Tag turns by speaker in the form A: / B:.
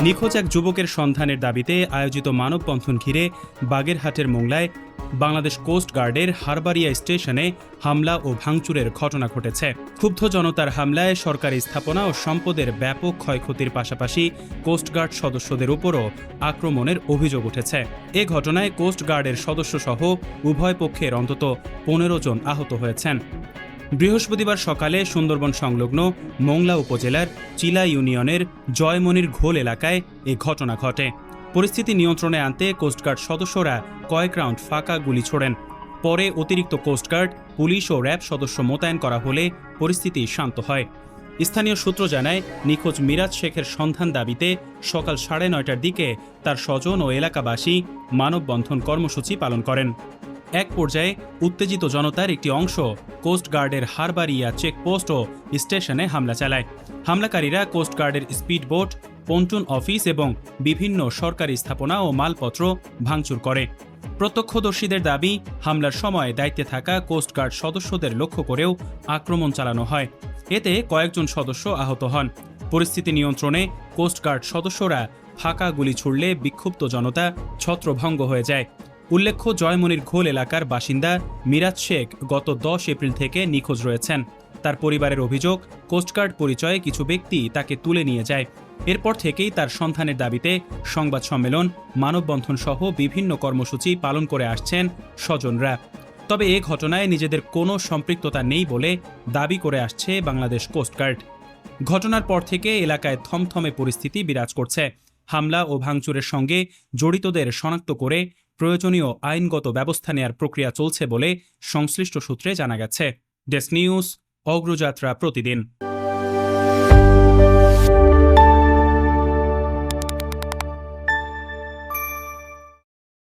A: নিখোঁজ এক যুবকের সন্ধানের দাবিতে আয়োজিত মানববন্ধন ঘিরে বাগেরহাটের মোংলায় বাংলাদেশ কোস্ট গার্ডের হারবারিয়া স্টেশনে হামলা ও ভাঙচুরের ঘটনা ঘটেছে। ক্ষুব্ধ জনতার হামলায় সরকারি স্থাপনা ও সম্পদের ব্যাপক ক্ষয়ক্ষতির পাশাপাশি কোস্টগার্ড সদস্যদের উপরও আক্রমণের অভিযোগ উঠেছে। এ ঘটনায় কোস্ট গার্ডের সদস্যসহ উভয় পক্ষের অন্তত 15 জন আহত হয়েছেন। বৃহস্পতিবার সকালে সুন্দরবন সংলগ্ন মোংলা উপজেলার চিলা ইউনিয়নের জয়মনির ঘোল এলাকায় এ ঘটনা ঘটে। পরিস্থিতি নিয়ন্ত্রণে আনতে কোস্টগার্ড সদস্যরা কয়েক রাউন্ড ফাঁকা গুলি ছোড়েন। পরে অতিরিক্ত কোস্টগার্ড, পুলিশ ও র্যাব সদস্য মোতায়েন করা হলে পরিস্থিতি শান্ত হয়। স্থানীয় সূত্র জানায়, নিখোঁজ মিরাজ শেখের সন্ধান দাবিতে সকাল 9:30টার দিকে তার স্বজন ও এলাকাবাসী মানববন্ধন কর্মসূচি পালন করেন। এক পর্যায়ে উত্তেজিত জনতার একটি অংশ কোস্টগার্ডের হারবারিয়া চেকপোস্ট ও স্টেশনে হামলা চালায়। হামলাকারীরা কোস্টগার্ডের স্পিডবোট, পন্টুন অফিস এবং বিভিন্ন সরকারি স্থাপনা ও মালপত্র ভাঙচুর করে। প্রত্যক্ষদর্শীদের দাবি, হামলার সময় দায়িত্বে থাকা কোস্টগার্ড সদস্যদের লক্ষ্য করেও আক্রমণ চালানো হয়। এতে কয়েকজন সদস্য আহত হন। পরিস্থিতি নিয়ন্ত্রণে কোস্টগার্ড সদস্যরা ফাঁকা গুলি ছুড়লে বিক্ষুব্ধ জনতা ছত্রভঙ্গ হয়ে যায়। উল্লেখ্য, জয়মনির ঘোল এলাকার বাসিন্দা মিরাজ শেখ গত 10 এপ্রিল থেকে নিখোঁজ রয়েছেন। তার পরিবারের অভিযোগ, কোস্টগার্ড পরিচয়ে কিছু ব্যক্তি তাকে তুলে নিয়ে যায়। এরপর থেকেই তার সন্ধানের দাবিতে সংবাদ সম্মেলন, মানববন্ধন সহ বিভিন্ন কর্মসূচি পালন করে আসছেন স্বজনরা। তবে এ ঘটনায় নিজেদের কোনো সম্পৃক্ততা নেই বলে দাবি করে আসছে বাংলাদেশ কোস্টগার্ড। ঘটনার পর থেকে এলাকায় থমথমে পরিস্থিতি বিরাজ করছে। হামলা ও ভাঙচুরের সঙ্গে জড়িতদের শনাক্ত করে প্রয়োজনীয় আইনগত ব্যবস্থা নেয়ার প্রক্রিয়া চলছে বলে সংশ্লিষ্ট সূত্রে জানা গেছে। ডেস্ক নিউজ, অগ্রযাত্রা প্রতিদিন।